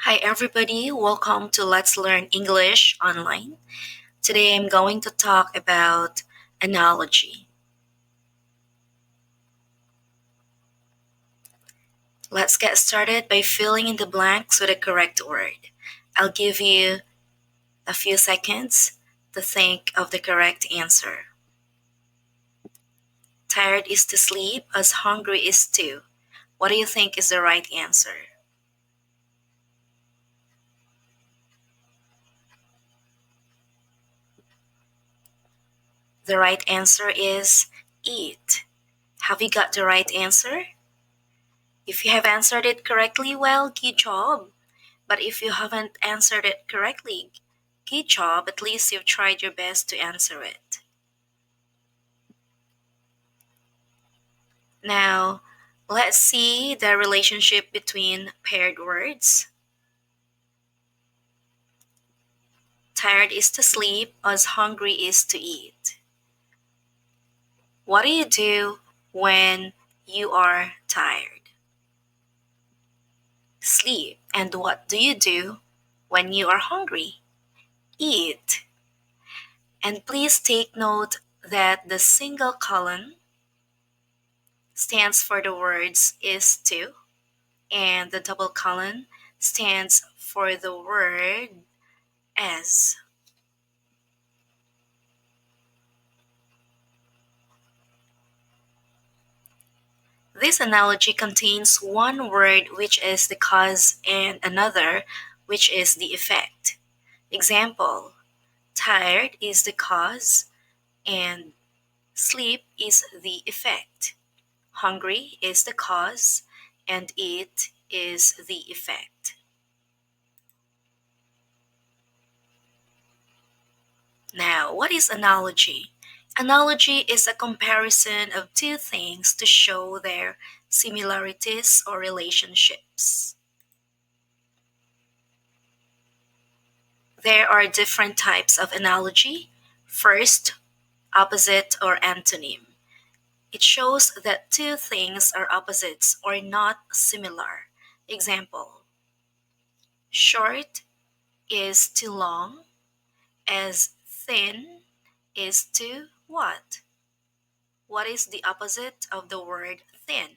Hi, everybody. Welcome to Let's Learn English Online. Today I'm going to talk about analogy. Let's get started by filling in the blanks with a correct word. I'll give you a few seconds to think of the correct answer. Tired is to sleep as hungry is to. What do you think is the right answer? The right answer is eat. Have you got the right answer? If you have answered it correctly, well, good job. But if you haven't answered it correctly, good job, at least you've tried your best to answer it. Now, let's see the relationship between paired words. Tired is to sleep as hungry is to eat. What do you do when you are tired? Sleep. And what do you do when you are hungry? Eat. And please take note that the single colon stands for the words is to, and the double colon stands for the word as. This analogy contains one word which is the cause and another which is the effect. Example, tired is the cause and sleep is the effect. Hungry is the cause and eat is the effect. Now, what is analogy? Analogy is a comparison of two things to show their similarities or relationships. There are different types of analogy. First, opposite or antonym. It shows that two things are opposites or not similar. Example, short is to long, as thin is to what? What is the opposite of the word thin?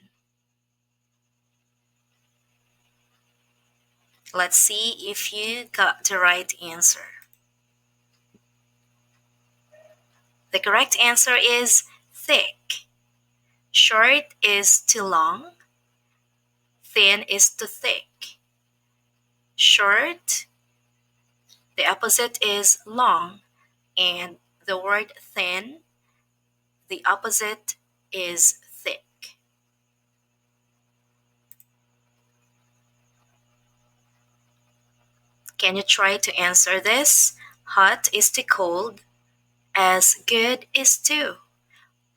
Let's see if you got the right answer. The correct answer is thick. Short is to long, thin is to thick. Short, the opposite is long, and the word thin, the opposite is thick. Can you try to answer this? Hot is to cold, as good is to.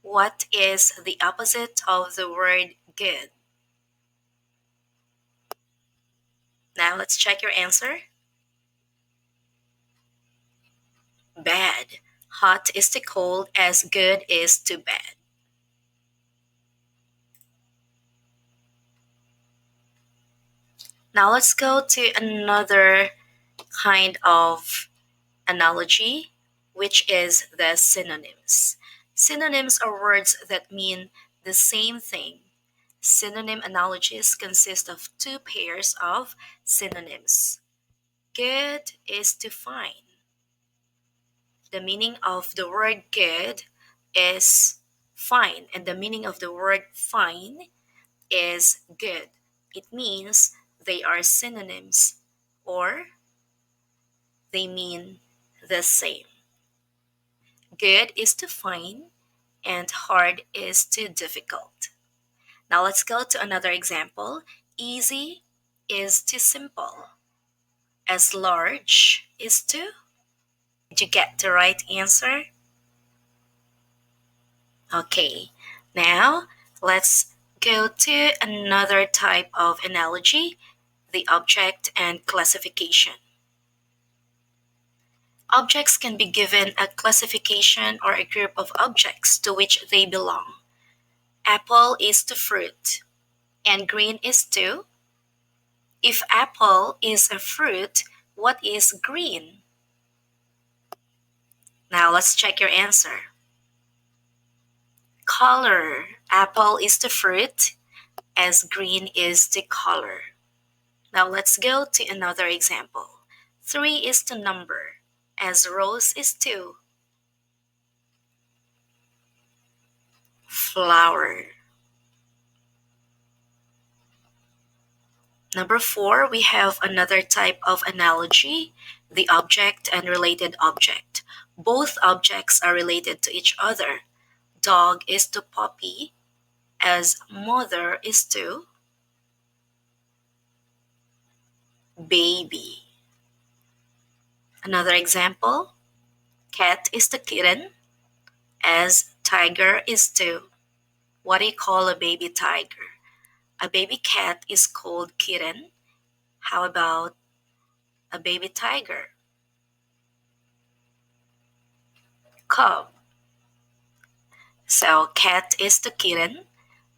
What is the opposite of the word good? Now let's check your answer. Bad. Hot is to cold as good is to bad. Now let's go to another kind of analogy, which is the synonyms. Synonyms are words that mean the same thing. Synonym analogies consist of two pairs of synonyms. Good is to fine. The meaning of the word good is fine, and the meaning of the word fine is good. It means they are synonyms or they mean the same. Good is to fine and hard is to difficult. Now let's go to another example. Easy is to simple. As large is to. Did you get the right answer? Okay, now let's go to another type of analogy, the object and classification. Objects can be given a classification or a group of objects to which they belong. Apple is to fruit, and green is to If apple is a fruit, what is green? Now let's check your answer. Color. Apple is the fruit, as green is the color. Now let's go to another example. 3 is the number, as rose is 2. Flower. Number 4, we have another type of analogy, the object and related object. Both objects are related to each other. Dog is to puppy, as mother is to baby. Another example, cat is to kitten, as tiger is to. What do you call a baby tiger? A baby cat is called kitten. How about a baby tiger? Cub. So cat is to kitten,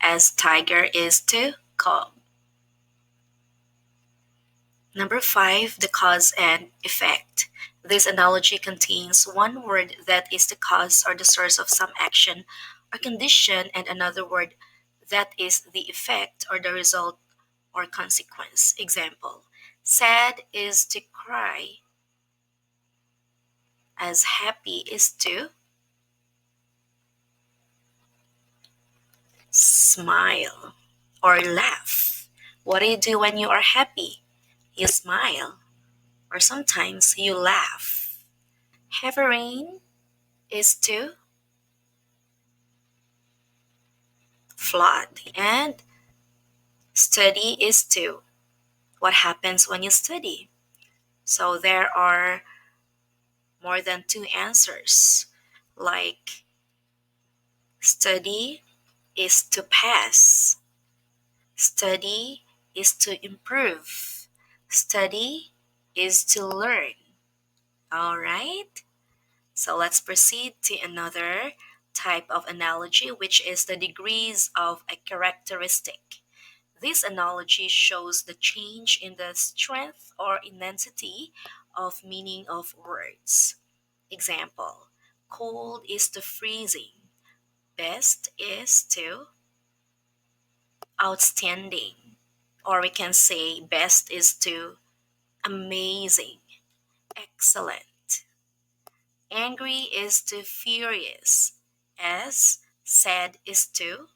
as tiger is to cub. Number 5, the cause and effect. This analogy contains one word that is the cause or the source of some action or condition, and another word that is the effect or the result or consequence. Example, sad is to cry, as happy is to smile or laugh. What do you do when you are happy? You smile, or sometimes you laugh. Heavy rain is to flood, and study is to. What happens when you study? So there are more than 2 answers, like study is to pass, study is to improve, study is to learn. All right? So let's proceed to another type of analogy, which is the degrees of a characteristic. This analogy shows the change in the strength or intensity of meaning of words. Example, cold is to freezing, best is to outstanding, or we can say best is to amazing, excellent. Angry is to furious, as sad is to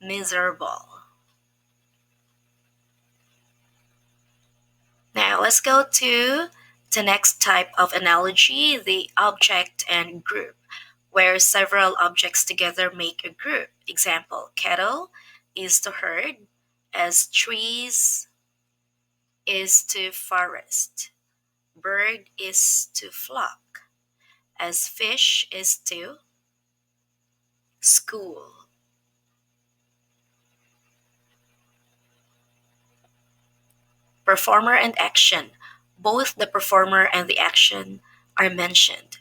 miserable. Now let's go to the next type of analogy, the object and group, where several objects together make a group. Example, cattle is to herd, as trees is to forest, bird is to flock, as fish is to school. Performer and action. Both the performer and the action are mentioned.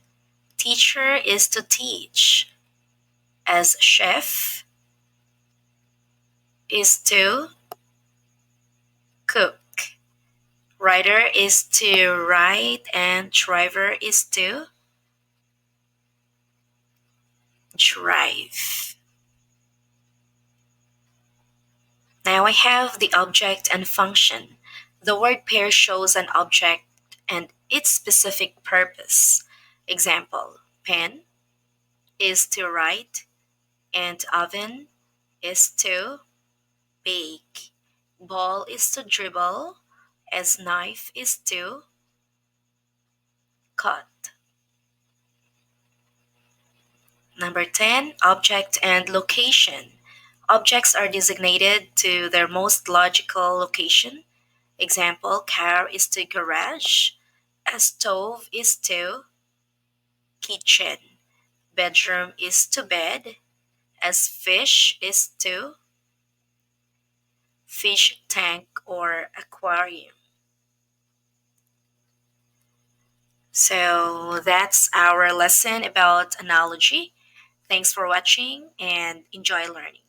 Teacher is to teach, as chef is to cook. Writer is to write, and driver is to drive. Now I have the object and function. The word pair shows an object and its specific purpose. Example, pen is to write, and oven is to bake. Ball is to dribble, as knife is to cut. Number 10, object and location. Objects are designated to their most logical location. Example, car is to garage, a stove is to kitchen, bedroom is to bed, as fish is to fish tank or aquarium. So that's our lesson about analogy. Thanks for watching and enjoy learning.